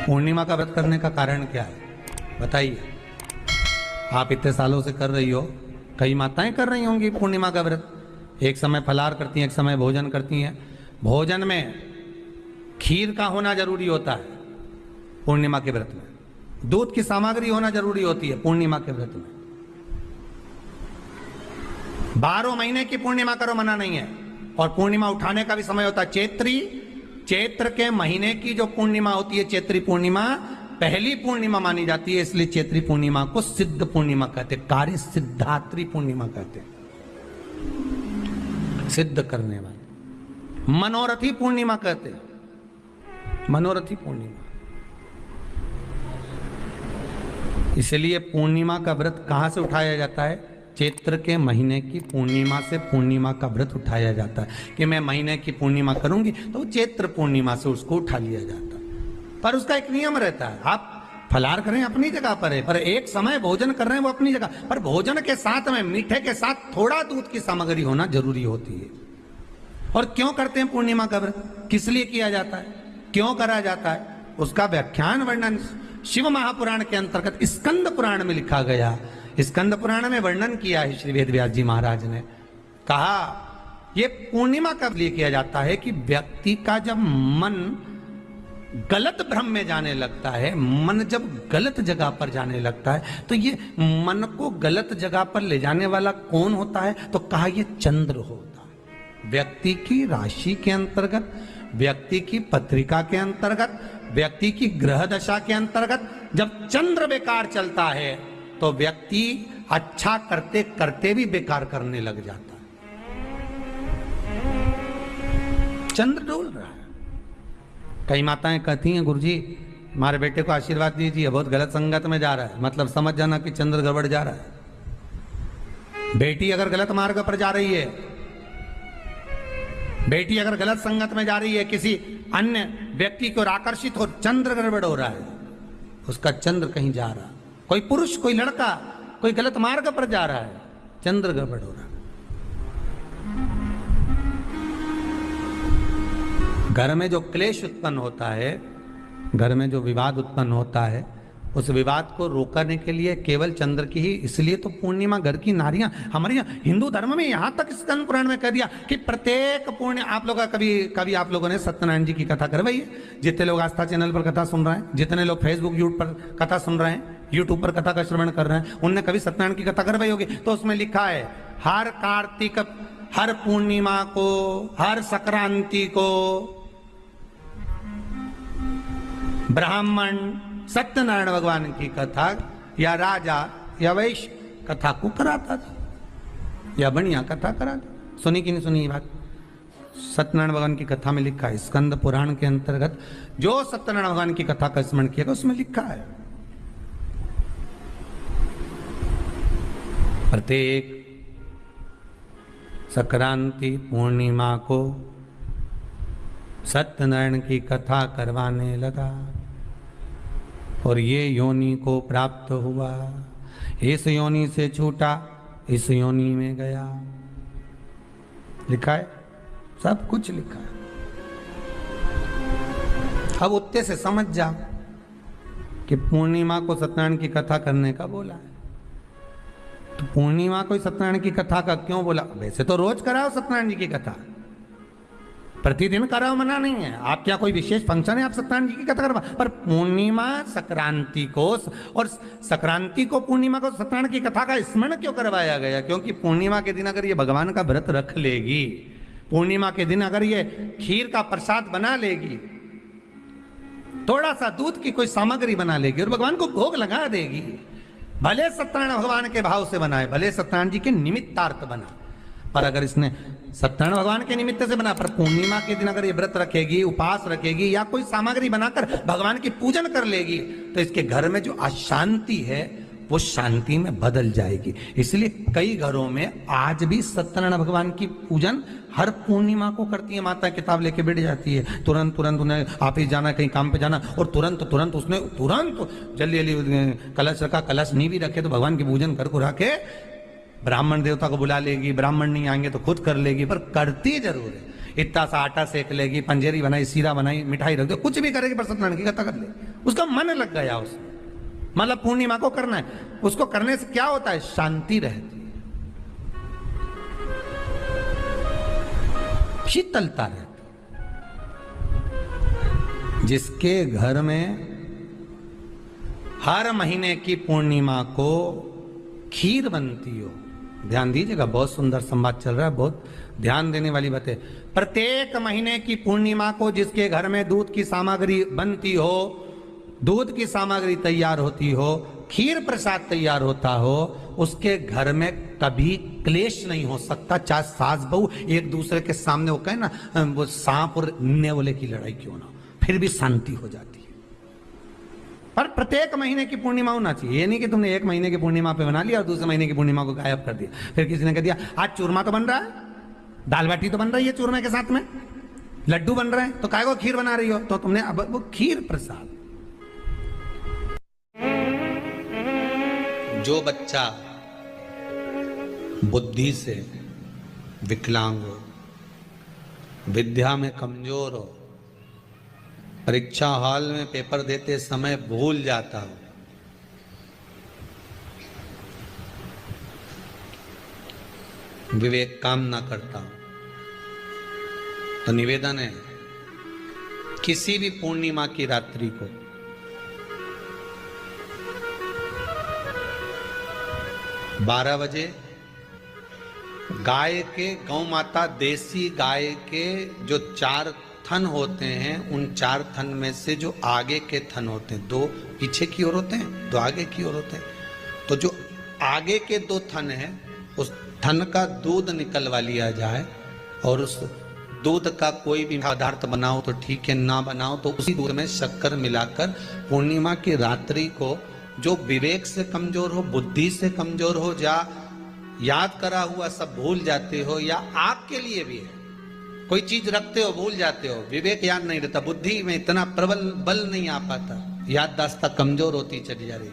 पूर्णिमा का व्रत करने का कारण क्या है बताइए। आप इतने सालों से कर रही हो, कई माताएं कर रही होंगी पूर्णिमा का व्रत। एक समय फलाहार करती हैं, एक समय भोजन करती हैं। भोजन में खीर का होना जरूरी होता है पूर्णिमा के व्रत में। दूध की सामग्री होना जरूरी होती है पूर्णिमा के व्रत में। 12 महीने की पूर्णिमा करो, मना नहीं है। और पूर्णिमा उठाने का भी समय होता है चैत्री। चैत्र के महीने की जो पूर्णिमा होती है, चैत्री पूर्णिमा पहली पूर्णिमा मानी जाती है, इसलिए चैत्री पूर्णिमा को सिद्ध पूर्णिमा कहते हैं, कार्य सिद्धात्री पूर्णिमा कहते हैं, सिद्ध करने वाली। मनोरथी पूर्णिमा कहते हैं, मनोरथी पूर्णिमा। इसलिए पूर्णिमा का व्रत कहां से उठाया जाता है? चैत्र के महीने की पूर्णिमा से पूर्णिमा का व्रत उठाया जाता है कि मैं महीने की पूर्णिमा करूंगी तो चैत्र पूर्णिमा से उसको उठा लिया जाता है। पर उसका एक नियम रहता है, आप फलाहार करें अपनी जगह पर है, पर एक समय भोजन कर रहे हैं वो अपनी जगह पर। भोजन के साथ में मीठे के साथ थोड़ा दूध की सामग्री होना जरूरी होती है। और क्यों करते हैं पूर्णिमा का व्रत, किस लिए किया जाता है, क्यों करा जाता है, उसका व्याख्यान वर्णन शिव महापुराण के अंतर्गत स्कंद पुराण में लिखा गया। स्कंद पुराण में वर्णन किया है श्री वेदव्यास जी महाराज ने। कहा यह पूर्णिमा कब लिए किया जाता है कि व्यक्ति का जब मन गलत भ्रम में जाने लगता है, मन जब गलत जगह पर जाने लगता है, तो ये मन को गलत जगह पर ले जाने वाला कौन होता है? तो कहा ये चंद्र होता है। व्यक्ति की राशि के अंतर्गत, व्यक्ति की पत्रिका के अंतर्गत, व्यक्ति की ग्रह दशा के अंतर्गत जब चंद्र बेकार चलता है तो व्यक्ति अच्छा करते करते भी बेकार करने लग जाता है। चंद्र डोल रहा है। कई माताएं कहती हैं गुरुजी हमारे बेटे को आशीर्वाद दीजिए, बहुत गलत संगत में जा रहा है, मतलब समझ जाना कि चंद्र गड़बड़ जा रहा है। बेटी अगर गलत मार्ग पर जा रही है, बेटी अगर गलत संगत में जा रही है, किसी अन्य व्यक्ति को आकर्षित हो, चंद्र गड़बड़ हो रहा है, उसका चंद्र कहीं जा रहा है। कोई पुरुष, कोई लड़का, कोई गलत मार्ग पर जा रहा है, चंद्र गड़बड़ हो रहा है। घर में जो क्लेश उत्पन्न होता है, घर में जो विवाद उत्पन्न होता है, उस विवाद को रोकने के लिए केवल चंद्र की ही, इसलिए तो पूर्णिमा घर की नारियां हमारे यहाँ हिंदू धर्म में यहां तक स्कंद पुराण में कह दिया कि प्रत्येक पुण्य आप लोग कभी आप लोगों ने सत्यनारायण जी की कथा करवाई है। जितने लोग आस्था चैनल पर कथा सुन रहे हैं, जितने लोग फेसबुक यूट्यूब पर कथा सुन रहे हैं, यूट्यूब पर कथा का श्रवण कर रहे हैं, उनने कभी सत्यनारायण की कथा करवाई होगी। तो उसमें लिखा है हर कार्तिक, हर पूर्णिमा को, हर संक्रांति को ब्राह्मण सत्यनारायण भगवान की कथा या राजा या वैश्य कथा को कराता था, या बढ़िया कथा कराता। सुनी कि नहीं सुनी ये बात? सत्यनारायण भगवान की कथा में लिखा है, स्कंद पुराण के अंतर्गत जो सत्यनारायण भगवान की कथा का स्मरण किया उसमें लिखा है प्रत्येक संक्रांति पूर्णिमा को सत्यनारायण की कथा करवाने लगा और ये योनि को प्राप्त हुआ, इस योनि से छूटा, इस योनि में गया। लिखा है, सब कुछ लिखा है। अब उत्ते से समझ जा कि पूर्णिमा को सत्यनारायण की कथा करने का बोला है, तो पूर्णिमा को सत्यनारायण की कथा का क्यों बोला? वैसे तो रोज कराओ सत्यनारायण जी की कथा, प्रतिदिन कराओ, मना नहीं है। आप क्या कोई विशेष फंक्शन है आप सत्यनारायण जी की कथा करवा, पर पूर्णिमा संक्रांति को और संक्रांति को पूर्णिमा को सत्यनारायण की कथा का स्मरण क्यों करवाया गया? क्योंकि पूर्णिमा के दिन अगर ये भगवान का व्रत रख लेगी, पूर्णिमा के दिन अगर ये खीर का प्रसाद बना लेगी, थोड़ा सा दूध की कोई सामग्री बना लेगी और भगवान को भोग लगा देगी, भले सत्यनारायण भगवान के भाव से बनाए, भले सत्यनारायण जी के निमित्तार्थ बना, पर अगर इसने सत्यनारायण भगवान के निमित्त से बना, पर पूर्णिमा के दिन अगर ये व्रत रखेगी, उपास रखेगी या कोई सामग्री बनाकर भगवान की पूजन कर लेगी, तो इसके घर में जो अशांति है वो शांति में बदल जाएगी। इसलिए कई घरों में आज भी सत्यनारायण भगवान की पूजन हर पूर्णिमा को करती है। माता किताब लेके बैठ जाती है, तुरंत उन्हें ऑफिस जाना, कहीं काम पे जाना, और तुरंत उसने जल्दी कलश रखा, कलश नहीं भी रखे तो भगवान की पूजन कर कुरा के ब्राह्मण देवता को बुला लेगी, ब्राह्मण नहीं आएंगे तो खुद कर लेगी, पर करती जरूर है। इतना सा आटा सेक लेगी, पंजेरी बनाई, सीरा बनाई, मिठाई रख दो, कुछ भी करेगी पर सत्यनारायण की कथा कर ले। उसका मन लग गया उसमें, मतलब पूर्णिमा को करना है। उसको करने से क्या होता है? शांति रहती है, शीतलता रहती। जिसके घर में हर महीने की पूर्णिमा को खीर बनती हो, ध्यान दीजिएगा, बहुत सुंदर संवाद चल रहा है, बहुत ध्यान देने वाली बात है। प्रत्येक महीने की पूर्णिमा को जिसके घर में दूध की सामग्री बनती हो, दूध की सामग्री तैयार होती हो, खीर प्रसाद तैयार होता हो, उसके घर में कभी क्लेश नहीं हो सकता। चाहे सास बहू एक दूसरे के सामने वो कहे ना, वो सांप और नेवले की लड़ाई क्यों ना, फिर भी शांति हो जाती है। पर प्रत्येक महीने की पूर्णिमा होना चाहिए। ये नहीं कि तुमने एक महीने की पूर्णिमा पे बना लिया और दूसरे महीने की पूर्णिमा को गायब कर दिया। फिर किसी ने कह दिया आज चूरमा तो बन रहा है, दाल बाटी तो बन रही है चूरमे के साथ में, लड्डू बन रहे हैं, तो काय को खीर बना रही हो? तो तुमने अब वो खीर प्रसाद। जो बच्चा बुद्धि से विकलांग हो, विद्या में कमजोर हो, परीक्षा हॉल में पेपर देते समय भूल जाता हो, विवेक काम ना करता हो, तो निवेदन है किसी भी पूर्णिमा की रात्रि को बारह बजे गाय के, गौ माता देसी गाय के जो 4 थन होते हैं, उन 4 थन में से जो आगे के थन होते हैं, 2 पीछे की ओर होते हैं, 2 आगे की ओर होते हैं, तो जो आगे के 2 थन हैं उस थन का दूध निकलवा लिया जाए और उस दूध का कोई भी पदार्थ बनाओ तो ठीक है, ना बनाओ तो उसी दूध में शक्कर मिलाकर पूर्णिमा की रात्रि को जो विवेक से कमजोर हो, बुद्धि से कमजोर हो, या याद करा हुआ सब भूल जाते हो, या आपके लिए भी है कोई चीज रखते हो भूल जाते हो, विवेक याद नहीं रहता, बुद्धि में इतना प्रबल बल नहीं आ पाता, याददाश्त कमजोर होती चली जा रही,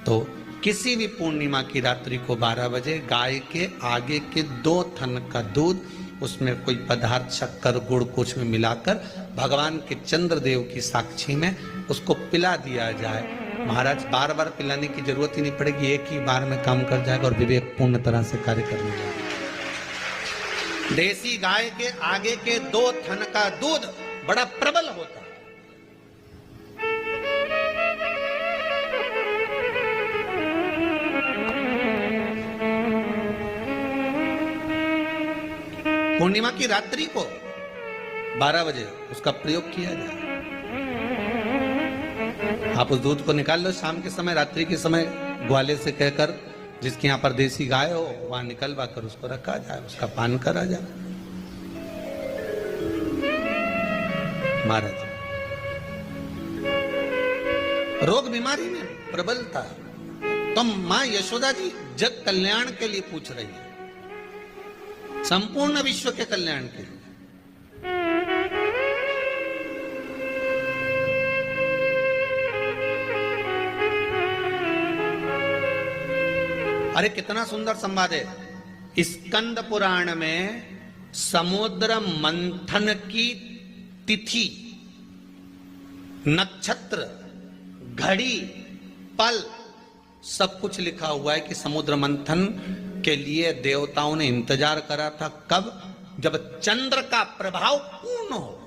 तो किसी भी पूर्णिमा की रात्रि को 12 बजे गाय के आगे के 2 थन का दूध, उसमें कोई पदार्थ शक्कर गुड़ कुछ में मिलाकर भगवान के चंद्रदेव की साक्षी में उसको पिला दिया जाए। महाराज बार बार पिलाने की जरूरत ही नहीं पड़ेगी, एक ही बार में काम कर जाएगा और विवेक पूर्ण तरह से कार्य करने लगेगा। देसी गाय के आगे के 2 थन का दूध बड़ा प्रबल होता है। पूर्णिमा की रात्रि को 12 बजे उसका प्रयोग किया जाए। आप उस दूध को निकाल लो शाम के समय, रात्रि के समय ग्वाले से कहकर जिसके यहाँ पर देसी गाय हो वहां निकलवा कर उसको रखा जाए, उसका पान करा जाए। महाराज रोग बीमारी में प्रबलता, तो मां यशोदा जी जग कल्याण के लिए पूछ रही है, संपूर्ण विश्व के कल्याण के लिए। अरे कितना सुंदर संवाद है। स्कंद पुराण में समुद्र मंथन की तिथि, नक्षत्र, घड़ी, पल सब कुछ लिखा हुआ है कि समुद्र मंथन के लिए देवताओं ने इंतजार करा था। कब? जब चंद्र का प्रभाव पूर्ण हो।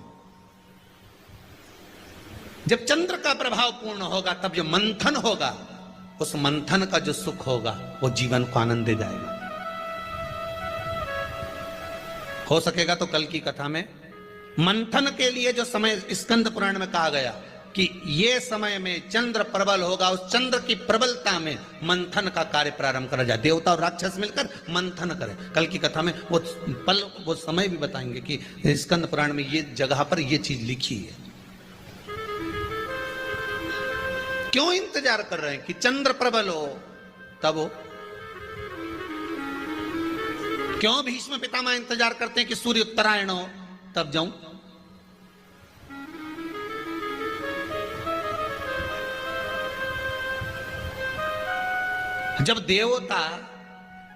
जब चंद्र का प्रभाव पूर्ण होगा तब जो मंथन होगा, उस मंथन का जो सुख होगा वो जीवन को आनंद दे जाएगा। हो सकेगा तो कल की कथा में मंथन के लिए जो समय स्कंद पुराण में कहा गया कि ये समय में चंद्र प्रबल होगा, उस चंद्र की प्रबलता में मंथन का कार्य प्रारंभ करा जाए। देवता और राक्षस मिलकर मंथन करें। कल की कथा में वो पल, वो समय भी बताएंगे कि स्कंद पुराण में ये जगह पर ये चीज लिखी है। क्यों इंतजार कर रहे हैं कि चंद्र प्रबल हो तब हो? क्यों भीष्म पितामह इंतजार करते हैं कि सूर्य उत्तरायण हो तब जाऊं? जब देवता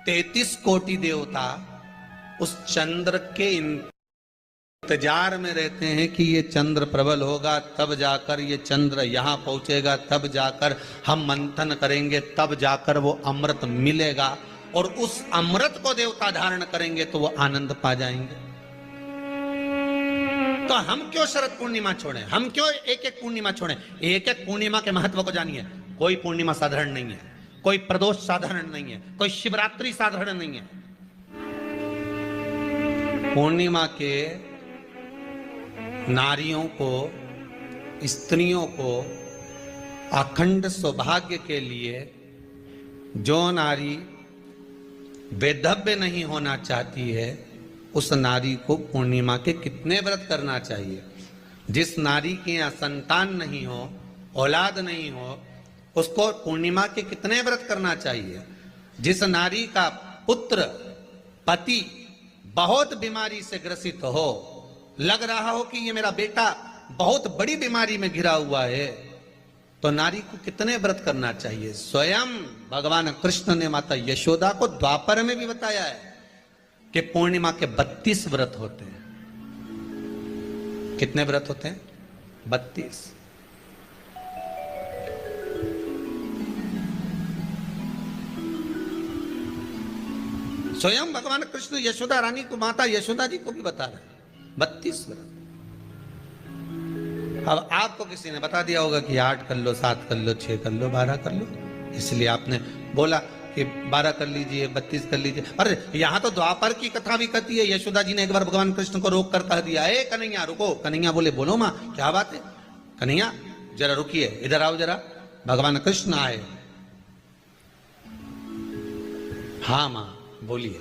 33 कोटि देवता उस चंद्र के इंतजार में रहते हैं कि ये चंद्र प्रबल होगा, तब जाकर ये चंद्र यहाँ पहुंचेगा, तब जाकर हम मंथन करेंगे, तब जाकर वो अमृत मिलेगा, और उस अमृत को देवता धारण करेंगे तो वो आनंद पा जाएंगे। तो हम क्यों शरद पूर्णिमा छोड़ें, हम क्यों एक एक पूर्णिमा छोड़ें? एक एक पूर्णिमा के महत्व को जानिए। कोई पूर्णिमा साधारण नहीं है, कोई प्रदोष साधारण नहीं है, कोई शिवरात्रि साधारण नहीं है। पूर्णिमा के नारियों को, स्त्रियों को अखंड सौभाग्य के लिए, जो नारी वेधव्य नहीं होना चाहती है, उस नारी को पूर्णिमा के कितने व्रत करना चाहिए? जिस नारी के यहाँ संतान नहीं हो, औलाद नहीं हो, उसको पूर्णिमा के कितने व्रत करना चाहिए? जिस नारी का पुत्र, पति बहुत बीमारी से ग्रसित हो, लग रहा हो कि ये मेरा बेटा बहुत बड़ी बीमारी में घिरा हुआ है, तो नारी को कितने व्रत करना चाहिए? स्वयं भगवान कृष्ण ने माता यशोदा को द्वापर में भी बताया है कि पूर्णिमा के 32 व्रत होते हैं। कितने व्रत होते हैं? 32। स्वयं भगवान कृष्ण यशोदा रानी को, माता यशोदा जी को भी बता रहे हैं 32 व्रत। अब आपको किसी ने बता दिया होगा कि 8 कर लो, 7 कर लो, 6 कर लो, 12 कर लो, इसलिए आपने बोला कि 12 कर लीजिए, 32 कर लीजिए। अरे यहां तो द्वापर की कथा भी कहती है। यशोदा जी ने एक बार भगवान कृष्ण को रोक कर कह दिया, ए कन्हैया रुको। कन्हैया बोले, बोलो माँ क्या बात है? कन्हैया जरा रुकिए, इधर आओ जरा। भगवान कृष्ण आए। हाँ माँ बोलिए।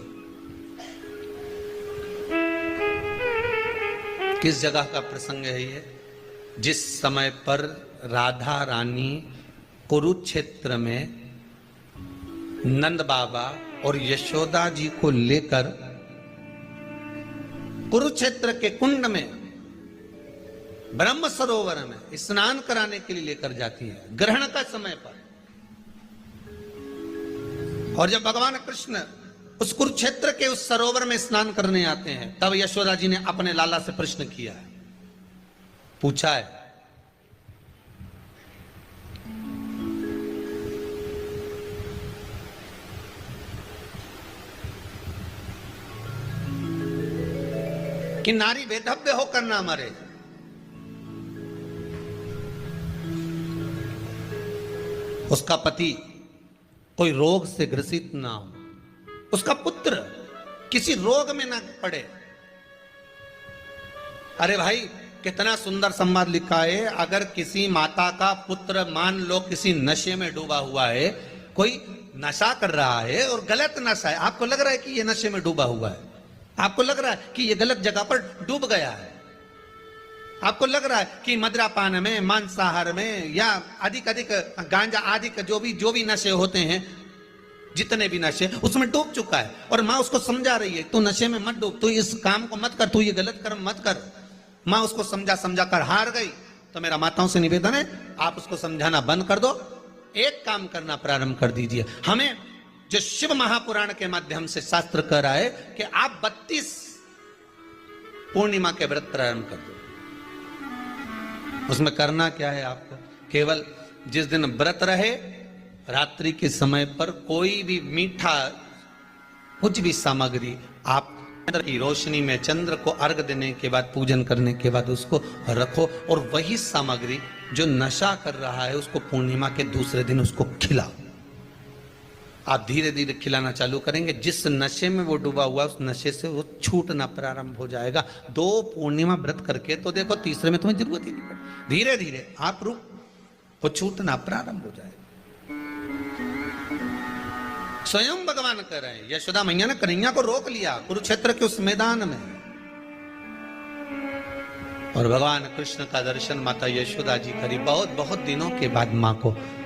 किस जगह का प्रसंग है ये? जिस समय पर राधा रानी कुरुक्षेत्र में नंद बाबा और यशोदा जी को लेकर कुरुक्षेत्र के कुंड में, ब्रह्म सरोवर में स्नान कराने के लिए लेकर जाती है, ग्रहण का समय पर। और जब भगवान कृष्ण उस कुरुक्षेत्र के उस सरोवर में स्नान करने आते हैं, तब यशोदा जी ने अपने लाला से प्रश्न किया है, पूछा है, कि नारी वेधव्य होकर ना मरे। उसका पति कोई रोग से ग्रसित ना हो, उसका पुत्र किसी रोग में ना पड़े। अरे भाई कितना सुंदर संवाद लिखा है। अगर किसी माता का पुत्र मान लो किसी नशे में डूबा हुआ है, कोई नशा कर रहा है और गलत नशा है, आपको लग रहा है कि ये नशे में डूबा हुआ है, आपको लग रहा है कि ये गलत जगह पर डूब गया है, आपको लग रहा है कि मदिरापान में, मांसाहार में, या अधिक गांजा आदि का जो भी नशे होते हैं, जितने भी नशे, उसमें डूब चुका है। और माँ उसको समझा रही है, तू नशे में मत डूब, तू इस काम को मत कर, तू ये गलत कर्म मत कर। माँ उसको समझा कर हार गई। तो मेरा माताओं से निवेदन है, आप उसको समझाना बंद कर दो, एक काम करना प्रारंभ कर दीजिए। हमें जो शिव महापुराण के माध्यम से शास्त्र कह रहा है कि आप 32 पूर्णिमा के व्रत प्रारंभ कर दो। उसमें करना क्या है आपको? केवल जिस दिन व्रत रहे, रात्रि के समय पर कोई भी मीठा, कुछ भी सामग्री आप चंद्र की रोशनी में, चंद्र को अर्घ देने के बाद, पूजन करने के बाद उसको रखो, और वही सामग्री जो नशा कर रहा है उसको पूर्णिमा के दूसरे दिन उसको खिलाओ। आप धीरे धीरे खिलाना चालू करेंगे, जिस नशे में वो डूबा हुआ उस नशे से वो छूटना प्रारंभ हो जाएगा। 2 पूर्णिमा व्रत करके तो देखो, तीसरे में तुम्हें जरूरत ही नहीं पड़े। धीरे धीरे आप रुक, वो छूटना प्रारंभ हो जाएगा। स्वयं भगवान कह रहे हैं, यशोदा मैया ने कन्हैया को रोक लिया कुरुक्षेत्र के उस मैदान में, और भगवान कृष्ण का दर्शन माता यशोदा जी करी। बहुत बहुत दिनों के बाद मां को